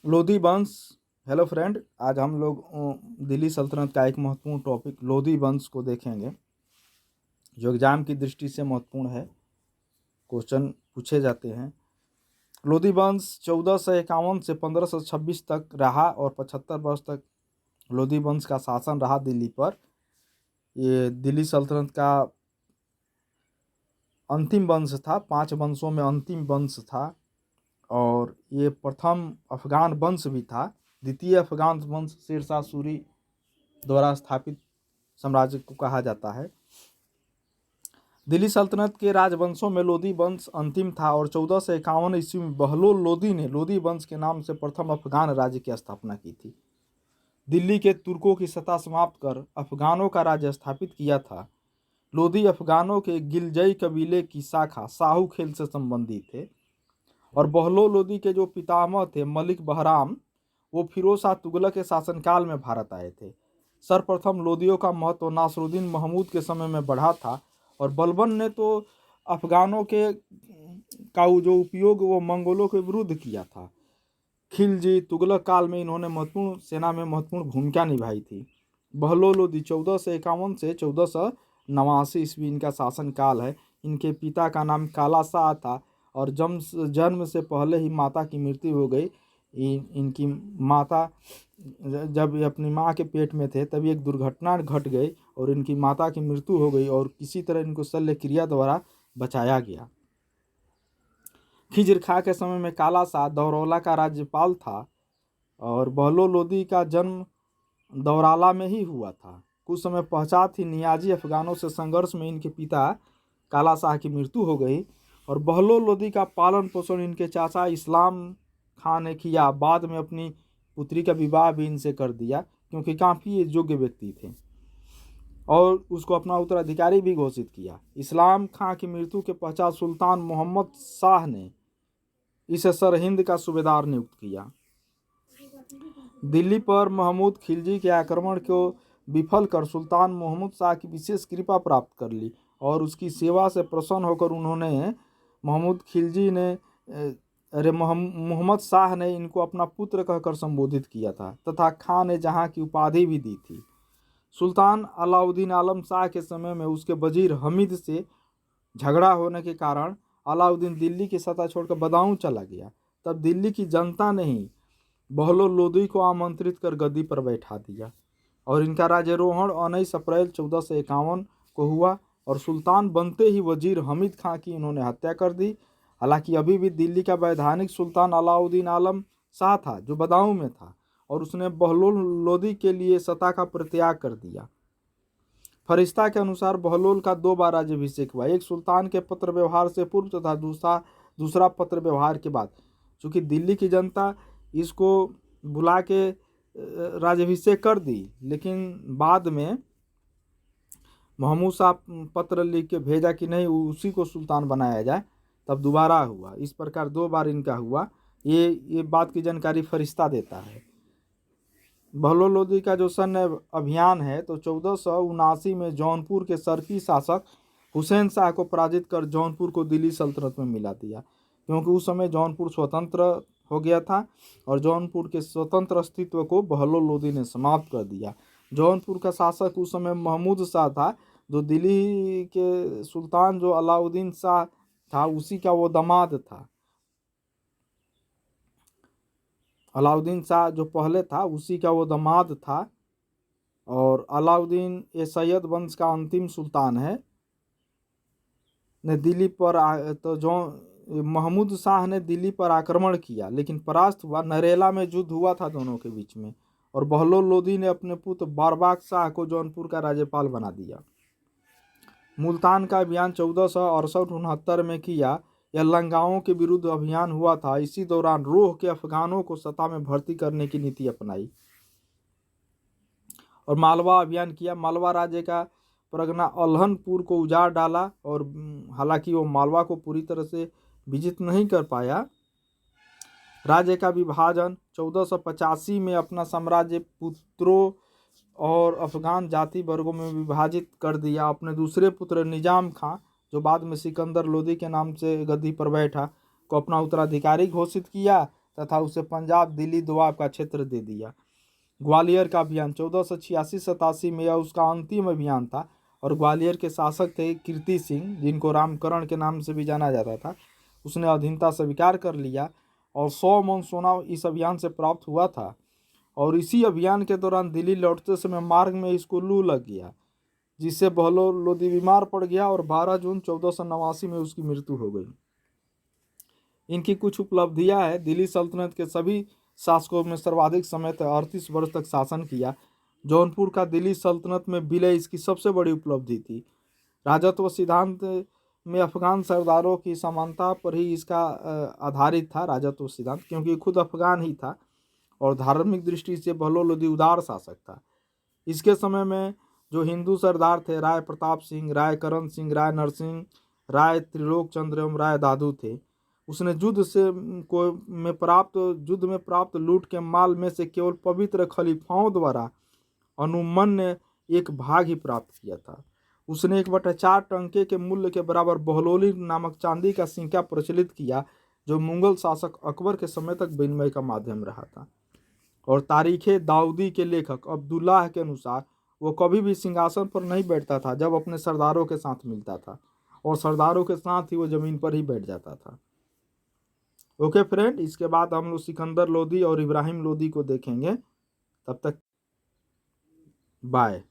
लोधी वंश। Hello friend, आज हम लोग दिल्ली सल्तनत का एक महत्वपूर्ण टॉपिक लोधी वंश को देखेंगे, जो एग्जाम की दृष्टि से महत्वपूर्ण है। क्वेश्चन पूछे जाते हैं। लोधी वंश 1451 से 1526 तक रहा और 75 वर्ष तक लोधी वंश का शासन रहा दिल्ली पर। ये दिल्ली सल्तनत का अंतिम वंश था, 5 वंशों में अंतिम वंश था, और ये प्रथम अफगान वंश भी था। द्वितीय अफगान वंश शेरशाह सूरी द्वारा स्थापित साम्राज्य को कहा जाता है। दिल्ली सल्तनत के राजवंशों में लोधी वंश अंतिम था और 1451 ईस्वी में बहलोल लोधी ने लोधी वंश के नाम से प्रथम अफगान राज्य की स्थापना की थी। दिल्ली के तुर्कों की सत्ता समाप्त कर अफगानों का राज्य स्थापित किया था। लोधी अफगानों के गिलजई कबीले की शाखा साहू खेल से संबंधित थे, और बहलोल लोधी के जो पितामह थे मलिक बहराम, वो फिरोज शाह तुगलक के शासनकाल में भारत आए थे। सर्वप्रथम लोदियों का महत्व नासरुद्दीन महमूद के समय में बढ़ा था, और बलबन ने तो अफगानों के का जो उपयोग वो मंगोलों के विरुद्ध किया था। खिलजी तुगलक काल में इन्होंने महत्वपूर्ण सेना में महत्वपूर्ण भूमिका निभाई थी। बहलोल लोदी 1451 से 1489 ईस्वी इनका शासन काल है। इनके पिता का नाम काला शाह था, और जन्म से पहले ही माता की मृत्यु हो गई। इनकी माता, जब ये अपनी माँ के पेट में थे तभी एक दुर्घटना घट गई और इनकी माता की मृत्यु हो गई, और किसी तरह इनको शल्य क्रिया द्वारा बचाया गया। खिजर खां के समय में काला शाह दौरौला का राज्यपाल था, और बहलोल लोदी का जन्म दौराला में ही हुआ था। कुछ समय पश्चात ही नियाजी अफगानों से संघर्ष में इनके पिता काला शाह की मृत्यु हो गई, और बहलोल लोदी का पालन पोषण इनके चाचा इस्लाम खां ने किया। बाद में अपनी पुत्री का विवाह भी इनसे कर दिया, क्योंकि काफ़ी योग्य व्यक्ति थे, और उसको अपना उत्तराधिकारी भी घोषित किया। इस्लाम खां की मृत्यु के पश्चात सुल्तान मोहम्मद शाह ने इसे सरहिंद का सूबेदार नियुक्त किया। दिल्ली पर महमूद खिलजी के आक्रमण को विफल कर सुल्तान मोहम्मद शाह की विशेष कृपा प्राप्त कर ली, और उसकी सेवा से प्रसन्न होकर उन्होंने महमूद खिलजी ने मोहम्मद शाह ने इनको अपना पुत्र कहकर संबोधित किया था, तथा खां ने जहां की उपाधि भी दी थी। सुल्तान अलाउद्दीन आलम शाह के समय में उसके वजीर हमीद से झगड़ा होने के कारण अलाउद्दीन दिल्ली की सत्ता छोड़कर बदाऊं चला गया। तब दिल्ली की जनता ने ही बहलोल लोदी को आमंत्रित कर गद्दी पर बैठा दिया, और इनका राज्यारोहण 19 अप्रैल 1451 को हुआ, और सुल्तान बनते ही वजीर हमीद खां की इन्होंने हत्या कर दी। हालांकि अभी भी दिल्ली का वैधानिक सुल्तान अलाउद्दीन आलम शाह था, जो बदाऊं में था, और उसने बहलोल लोदी के लिए सत्ता का परित्याग कर दिया। फरिश्ता के अनुसार बहलोल का 2 बार राज्याभिषेक हुआ, एक सुल्तान के पत्र व्यवहार से पूर्व तथा दूसरा पत्र व्यवहार के बाद। चूँकि दिल्ली की जनता इसको बुला के राज्याभिषेक कर दी, लेकिन बाद में महमूद शाह पत्र लिख के भेजा कि नहीं, उसी को सुल्तान बनाया जाए, तब दोबारा हुआ। इस प्रकार 2 बार इनका हुआ। ये बात की जानकारी फरिश्ता देता है। बहलोल लोदी का जो सैन्य अभियान है, तो 1479 में जौनपुर के सरकी शासक हुसैन शाह को पराजित कर जौनपुर को दिल्ली सल्तनत में मिला दिया, क्योंकि उस समय जौनपुर स्वतंत्र हो गया था, और जौनपुर के स्वतंत्र अस्तित्व को बहलोल लोदी ने समाप्त कर दिया। जौनपुर का शासक उस समय महमूद शाह था, जो दिल्ली के सुल्तान जो अलाउद्दीन शाह था उसी का वो दामाद था। अलाउद्दीन शाह जो पहले था उसी का वो दामाद था, और अलाउद्दीन ये सैयद वंश का अंतिम सुल्तान है। ने दिल्ली पर तो जो महमूद शाह ने दिल्ली पर आक्रमण किया, लेकिन परास्त हुआ। नरेला में युद्ध हुआ था दोनों के बीच में, और बहलोल लोदी ने अपने पुत्र बारबाग शाह को जौनपुर का राज्यपाल बना दिया। मुल्तान का अभियान 1468-69 में किया। यह लंगाओं के विरुद्ध अभियान हुआ था। इसी दौरान रोह के अफगानों को सत्ता में भर्ती करने की नीति अपनाई, और मालवा अभियान किया। मालवा राज्य का परगना अल्हनपुर को उजाड़ डाला, और हालांकि वो मालवा को पूरी तरह से विजित नहीं कर पाया। राज्य का विभाजन 1485 में अपना साम्राज्य पुत्रों और अफगान जाति वर्गों में विभाजित कर दिया। अपने दूसरे पुत्र निजाम खां, जो बाद में सिकंदर लोदी के नाम से गद्दी पर बैठा, को अपना उत्तराधिकारी घोषित किया, तथा उसे पंजाब, दिल्ली, दोआब का क्षेत्र दे दिया। ग्वालियर का अभियान 1486-87 में यह उसका अंतिम अभियान था और ग्वालियर के शासक थे कीर्ति सिंह, जिनको रामकरण के नाम से भी जाना जाता था। उसने अधीनता स्वीकार कर लिया और 100 मन सोना इस अभियान से प्राप्त हुआ था। और इसी अभियान के दौरान दिल्ली लौटते समय मार्ग में इसको लू लग गया, जिससे बहलोल लोदी बीमार पड़ गया और 12 जून 1489 में उसकी मृत्यु हो गई। इनकी कुछ उपलब्धियां हैं। दिल्ली सल्तनत के सभी शासकों में सर्वाधिक समय तक 38 वर्ष तक शासन किया। जौनपुर का दिल्ली सल्तनत में विलय इसकी सबसे बड़ी उपलब्धि थी। राजत्व सिद्धांत में अफगान सरदारों की समानता पर ही इसका आधारित था राजत्व सिद्धांत, क्योंकि खुद अफगान ही था और धार्मिक दृष्टि से बहलोल लोदी उदार शासक था। इसके समय में जो हिंदू सरदार थे, राय प्रताप सिंह, राय करण सिंह, राय नरसिंह, राय त्रिलोक चंद्र एवं राय दादू थे। उसने युद्ध में प्राप्त लूट के माल में से केवल पवित्र खलीफाओं द्वारा अनुमन्य एक भाग ही प्राप्त किया था। उसने 1/4 टंके के मूल्य के बराबर बहलोली नामक चांदी का सिक्का प्रचलित किया, जो मुगल शासक अकबर के समय तक विनिमय का माध्यम रहा था। और तारीखे दाऊदी के लेखक अब्दुल्लाह के अनुसार वो कभी भी सिंहासन पर नहीं बैठता था जब अपने सरदारों के साथ मिलता था, और सरदारों के साथ ही वो जमीन पर ही बैठ जाता था। ओके फ्रेंड, इसके बाद हम लोग सिकंदर लोदी और इब्राहिम लोदी को देखेंगे। तब तक बाय।